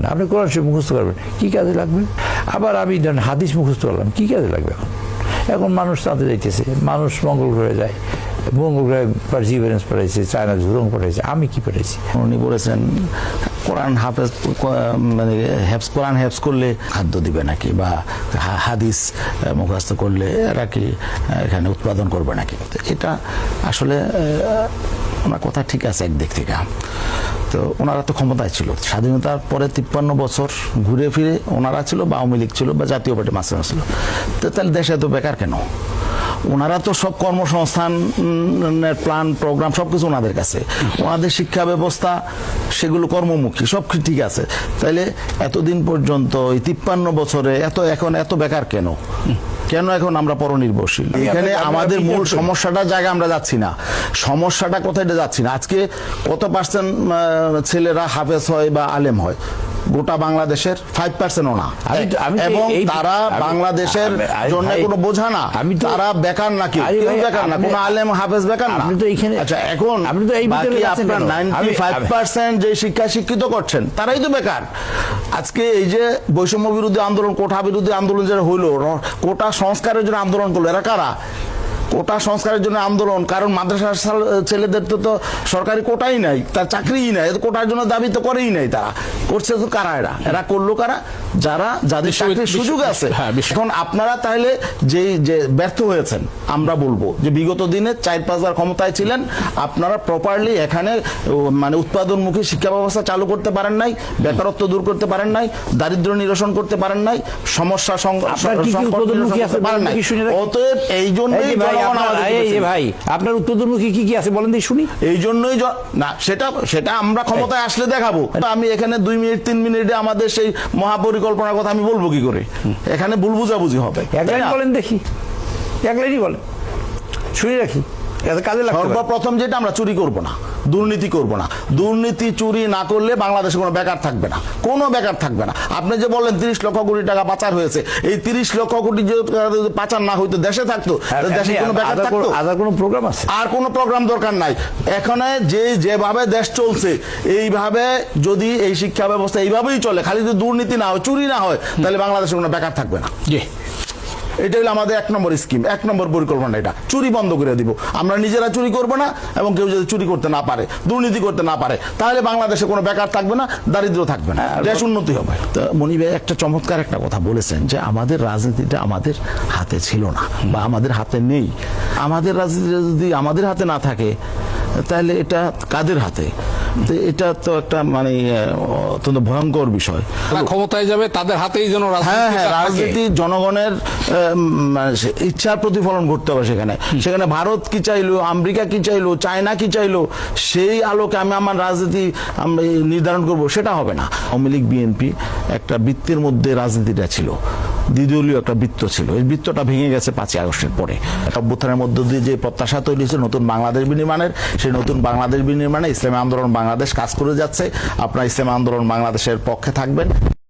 না। আপনি কোরআন শরীফ মুখস্থ করবেন, কি কাজে লাগবে? আবার আমি ধরেন হাদিস মুখস্থ করলাম, কি কাজে লাগবে? এখন মানুষ চাঁদে যাইতেছে, মানুষ মঙ্গল গ্রহে যায়, মঙ্গল গ্রহে পারজিভারেন্স পাঠাইছে, চায়না ঝুলং পাঠাইছে, আমি কি পাঠাইছি? উনি বলেছেন কোরআন হাফেজ মানে কোরআন হেফজ করলে খাদ্য দিবে নাকি, বা হাদিস মুখস্থ করলে এরা কি এখানে উৎপাদন করবে নাকি। এটা আসলে ওনার কথা ঠিক আছে একদিক থেকে। তো ওনারা তো ক্ষমতায় ছিল, স্বাধীনতার পরে 53 বছর ঘুরে ফিরে ওনারা ছিল, বা আওয়ামী লীগ ছিল, বা জাতীয় পার্টি মাঝখানে ছিল। তো তাহলে দেশে তো বেকার কেন? ওনারা তো সব কর্মসংস্থানের প্ল্যান প্রোগ্রাম সবকিছু ওনাদের কাছে, ওনাদের শিক্ষা ব্যবস্থা সেগুলো কর্মমুখী, সব ঠিক আছে। তাইলে এতদিন পর্যন্ত এই 53 বছরে এখন এত বেকার কেন? কেন এখন আমরা পরনির্ভরশীল? এখানে আমাদের মূল সমস্যাটা জায়গা আমরা যাচ্ছি না। সমস্যাটা কোথায় যাচ্ছি না। আজকে কত পার্সেন্ট ছেলেরা হাফেজ হয় বা আলেম হয়? গোটা বাংলাদেশের 5%ও না। এবং তারা বাংলাদেশের জন্য কোনো বোঝা না, তারা বেকার নাকি? কেউ বেকার না, কোনো আলেম হাফেজ বেকার না। আচ্ছা, এখন বাকি আপনার 95% যে শিক্ষায় শিক্ষিত করছেন তারাই তো বেকার। আজকে এই যে বৈষম্য বিরোধী আন্দোলন, কোটা বিরোধী আন্দোলন যেটা হইলো, কোটা সংস্কারের জন্য আন্দোলন করলো, এরা কারা? কোটা সংস্কারের জন্য আন্দোলন, কারণ মাদ্রাসার ছেলেদের তো সরকারি কোটাই নাই, তার চাকরিই নাই, কোটার জন্য দাবি তো করেই নাই। তারা করছে তো কারা? এরা করলো কারা? যাদের চাকরির সুযোগ আছে। এখন আপনারা তাহলে যে ব্যর্থ হয়েছেন, আমরা বলবো যে বিগত দিনে 4-5 বার ক্ষমতায় ছিলেন, আপনারা প্রপারলি এখানে মানে উৎপাদনমুখী শিক্ষা ব্যবস্থা চালু করতে পারেন নাই, বেকারত্ব দূর করতে পারেন নাই, দারিদ্র্য নিরসন করতে পারেন নাই, সমস্যা পারেন নাই। অতএব এই জন্যই ভাই আপনার উৎপাদনমুখী কি কি আছে বলেন তো শুনি। এই জন্যই না, সেটা আমরা ক্ষমতায় আসলে দেখাবো। আমি এখানে 2 মিনিট 3 মিনিটে আমাদের সেই মহাপরিকল্পনার কথা আমি বলবো কি করে? এখানে ভুল বুঝাবুঝি হবে। এক লাইন বলেন দেখি, এক লাইনই বলেন, শুনে রাখি। সর্বপ্রথম যেটা, আমরা চুরি করব না, দুর্নীতি করব না। দুর্নীতি চুরি না করলে বাংলাদেশে কোনো বেকার থাকবে না, কোনো বেকার থাকবে না। আপনি যে বললেন 30 লক্ষ কোটি টাকা পাচার হয়েছে, এই 30 লক্ষ কোটি যদি পাচার না হইতো, দেশে থাকতো, দেশে কোনো বেকার থাকতো? আর কোনো প্রোগ্রাম আছে? আর কোনো প্রোগ্রাম দরকার নাই। এখানে যেভাবে দেশ চলছে, এইভাবে যদি এই শিক্ষা ব্যবস্থা এইভাবেই চলে, খালি যদি দুর্নীতি না হয়, চুরি না হয়, তাহলে বাংলাদেশে কোনো বেকার থাকবে না। এটা হলো আমাদের 1 নম্বর স্কিম, 1 নম্বর পরিকল্পনা। এটা চুরি বন্ধ করে দিব। আমরা নিজেরা চুরি করব না, এবং কেউ যদি চুরি করতে না পারে, দুর্নীতি করতে না পারে, তাহলে বাংলাদেশে কোনো বেকার থাকবে না, দারিদ্র থাকবে না, দেশ উন্নতি হবে। তো মনির ভাই একটা চমৎকার একটা কথা বলেছেন যে আমাদের রাজনীতিটা আমাদের হাতে ছিল না, বা আমাদের হাতে নেই। আমাদের রাজনীতিটা যদি আমাদের হাতে না থাকে, তাহলে এটা কাদের হাতে? এটা তো একটা মানে অত্যন্ত ভয়ঙ্কর বিষয়। ক্ষমতায় যাবে তাদের হাতেই যেন রাজনীতি জনগণের ইচ্ছার প্রতিফলন করতে হবে। সেখানে ভারত কি চাইলো, আমেরিকা কি চাইলো, চায়না কি চাইলো, সেই আলোকে আমি আমার রাজনীতি নির্ধারণ করব, সেটা হবে না। আওয়ামী লীগ বিএনপি একটা বৃত্তের মধ্যে রাজনীতিটা ছিল, দ্বিদলীয় একটা বৃত্ত ছিল। এই বৃত্তটা ভেঙে গেছে 5ই আগস্টের পরে। অভ্যুত্থানের মধ্য দিয়ে যে প্রত্যাশা তৈরি হয়েছে নতুন বাংলাদেশ বিনির্মাণের, সেই নতুন বাংলাদেশ বিনির্মাণে ইসলামী আন্দোলন বাংলাদেশ কাজ করে যাচ্ছে। আপনারা ইসলামী আন্দোলন বাংলাদেশের পক্ষে থাকবেন।